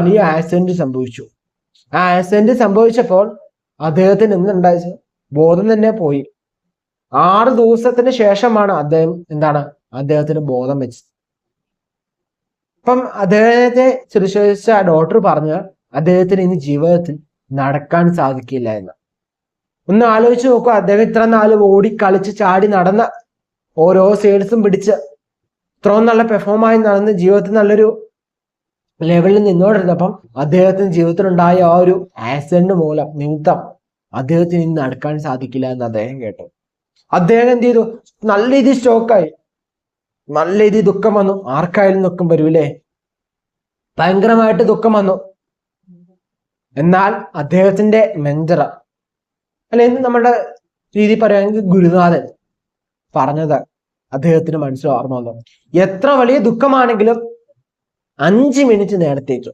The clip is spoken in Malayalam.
വലിയ ആക്സിഡന്റ് സംഭവിച്ചു. ആ ആക്സിഡന്റ് സംഭവിച്ചപ്പോൾ അദ്ദേഹത്തിന് എന്തുണ്ടായത്? ബോധം തന്നെ പോയി. 6 ദിവസത്തിന് ശേഷമാണ് അദ്ദേഹത്തിന് ബോധം വെച്ചത്. അപ്പം അദ്ദേഹത്തെ ശുശ്രൂഷിച്ച ഡോക്ടർ പറഞ്ഞ് അദ്ദേഹത്തിന് ഇനി ജീവിതത്തിൽ നടക്കാൻ സാധിക്കില്ല എന്ന്. ഒന്ന് ആലോചിച്ച് നോക്കുക, അദ്ദേഹം ഇത്ര നാല് ഓടി കളിച്ച് ചാടി നടന്ന ഓരോ സേൽസും പിടിച്ച് ഇത്രയും നല്ല പെർഫോമായി നടന്ന് ജീവിതത്തിൽ നല്ലൊരു ലെവലിൽ നിന്നോണ്ടിരുന്നപ്പം അദ്ദേഹത്തിന് ജീവിതത്തിലുണ്ടായ ആ ഒരു ആക്സിഡന്റ് മൂലം നിമിത്തം അദ്ദേഹത്തിന് ഇനി നടക്കാൻ സാധിക്കില്ല എന്ന് അദ്ദേഹം കേട്ടു. അദ്ദേഹം എന്ത് ചെയ്തു? നല്ല രീതിയിൽ സ്റ്റോക്കായി, നല്ല രീതിയിൽ ദുഃഖം വന്നു. ആർക്കായാലും ദുഃഖം വരൂലേ? ഭയങ്കരമായിട്ട് ദുഃഖം വന്നു. എന്നാൽ അദ്ദേഹത്തിന്റെ മെന്റർ, അല്ലെങ്കിൽ നമ്മുടെ രീതി പറയുകയാണെങ്കിൽ ഗുരുനാഥൻ പറഞ്ഞത് അദ്ദേഹത്തിന് മനസ്സിൽ ഓർമ്മ വന്നു. എത്ര വലിയ ദുഃഖമാണെങ്കിലും 5 മിനിറ്റ് നേരത്തേക്ക്